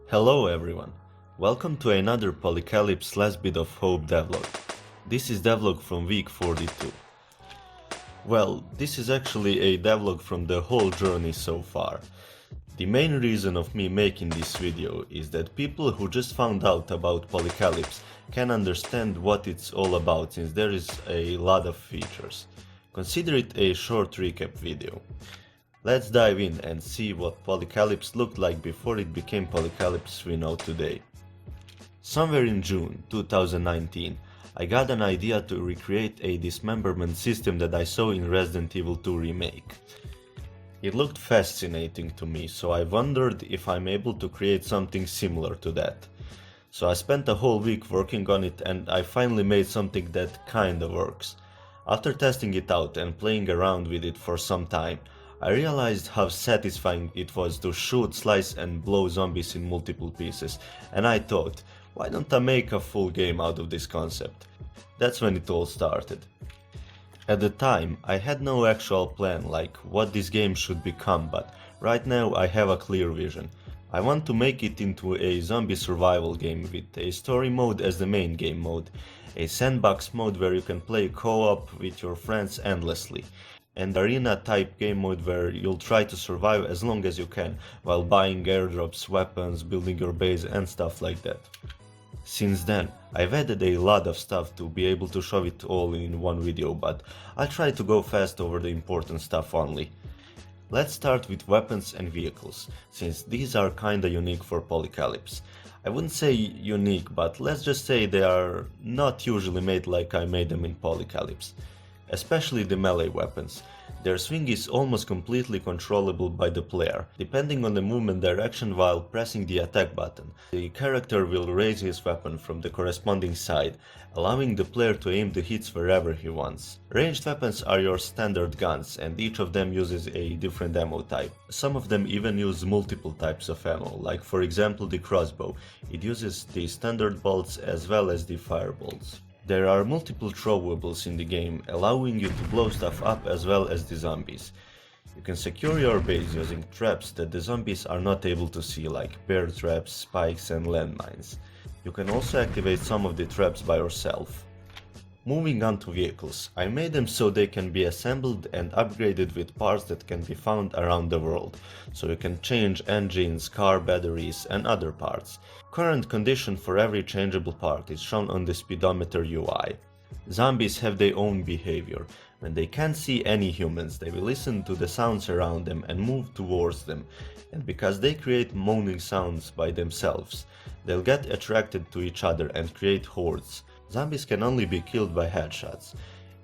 Hello everyone, welcome to another Polycalypse Last Bit of Hope devlog. This is devlog from week 42. Well, this is actually a devlog from the whole journey so far. The main reason of me making this video is that people who just found out about Polycalypse can understand what it's all about since there is a lot of features. Consider it a short recap video. Let's dive in and see what Polycalypse looked like before it became Polycalypse we know today. Somewhere in June 2019, I got an idea to recreate a dismemberment system that I saw in Resident Evil 2 Remake. It looked fascinating to me, so I wondered if I'm able to create something similar to that. So I spent a whole week working on it and I finally made something that kinda works. After testing it out and playing around with it for some time, I realized how satisfying it was to shoot, slice and blow zombies in multiple pieces, and I thought, why don't I make a full game out of this concept? That's when it all started. At the time, I had no actual plan like what this game should become, but right now I have a clear vision. I want to make it into a zombie survival game with a story mode as the main game mode, a sandbox mode where you can play co-op with your friends endlessly, and arena type game mode where you'll try to survive as long as you can while buying airdrops, weapons, building your base and stuff like that. Since then, I've added a lot of stuff to be able to show it all in one video, but I'll try to go fast over the important stuff only. Let's start with weapons and vehicles, since these are kinda unique for Polycalypse. I wouldn't say unique, but let's just say they are not usually made like I made them in Polycalypse. Especially the melee weapons. Their swing is almost completely controllable by the player, depending on the movement direction while pressing the attack button. The character will raise his weapon from the corresponding side, allowing the player to aim the hits wherever he wants. Ranged weapons are your standard guns, and each of them uses a different ammo type. Some of them even use multiple types of ammo, like for example the crossbow. It uses the standard bolts as well as the firebolts. There are multiple throwables in the game, allowing you to blow stuff up as well as the zombies. You can secure your base using traps that the zombies are not able to see, like bear traps, spikes and landmines. You can also activate some of the traps by yourself. Moving on to vehicles, I made them so they can be assembled and upgraded with parts that can be found around the world, so you can change engines, car batteries and other parts. Current condition for every changeable part is shown on the speedometer UI. Zombies have their own behavior. When they can't see any humans, they will listen to the sounds around them and move towards them, and because they create moaning sounds by themselves, they'll get attracted to each other and create hordes. Zombies can only be killed by headshots.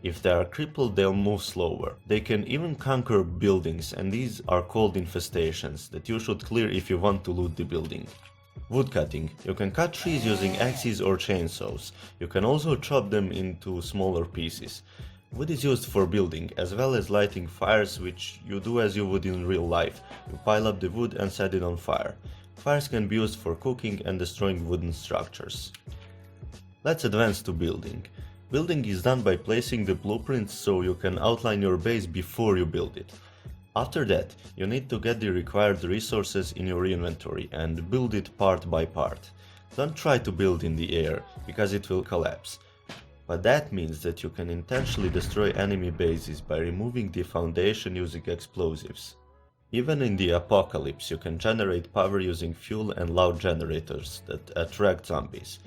If they are crippled, they'll move slower. They can even conquer buildings, and these are called infestations that you should clear if you want to loot the building. Woodcutting. You can cut trees using axes or chainsaws. You can also chop them into smaller pieces. Wood is used for building, as well as lighting fires, which you do as you would in real life. You pile up the wood and set it on fire. Fires can be used for cooking and destroying wooden structures. Let's advance to building. Building is done by placing the blueprints so you can outline your base before you build it. After that, you need to get the required resources in your inventory and build it part by part. Don't try to build in the air, because it will collapse. But that means that you can intentionally destroy enemy bases by removing the foundation using explosives. Even in the apocalypse, you can generate power using fuel and loud generators that attract zombies.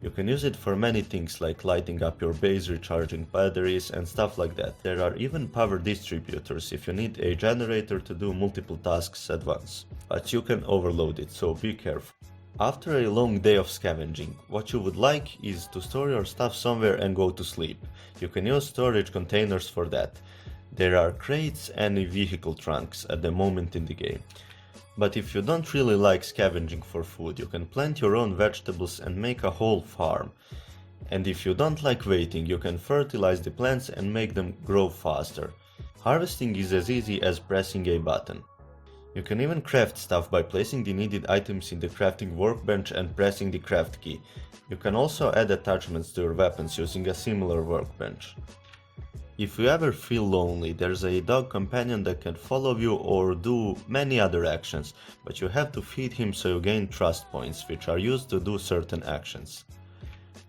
You can use it for many things like lighting up your base, recharging batteries and stuff like that. There are even power distributors if you need a generator to do multiple tasks at once. But you can overload it, so be careful. After a long day of scavenging, what you would like is to store your stuff somewhere and go to sleep. You can use storage containers for that. There are crates and vehicle trunks at the moment in the game. But if you don't really like scavenging for food, you can plant your own vegetables and make a whole farm. And if you don't like waiting, you can fertilize the plants and make them grow faster. Harvesting is as easy as pressing a button. You can even craft stuff by placing the needed items in the crafting workbench and pressing the craft key. You can also add attachments to your weapons using a similar workbench. If you ever feel lonely, there's a dog companion that can follow you or do many other actions, but you have to feed him so you gain trust points, which are used to do certain actions.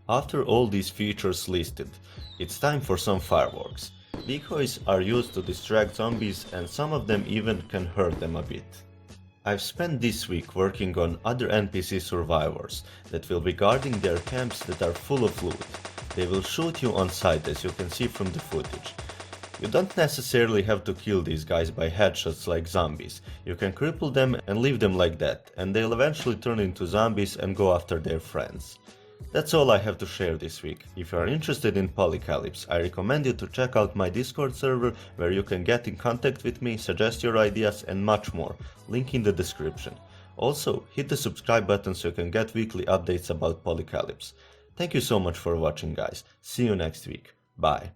After all these features listed, it's time for some fireworks. Decoys are used to distract zombies and some of them even can hurt them a bit. I've spent this week working on other NPC survivors that will be guarding their camps that are full of loot. They will shoot you on sight, as you can see from the footage. You don't necessarily have to kill these guys by headshots like zombies. You can cripple them and leave them like that, and they'll eventually turn into zombies and go after their friends. That's all I have to share this week. If you are interested in Polycalypse, I recommend you to check out my Discord server where you can get in contact with me, suggest your ideas and much more. Link in the description. Also, hit the subscribe button so you can get weekly updates about Polycalypse. Thank you so much for watching, guys. See you next week. Bye.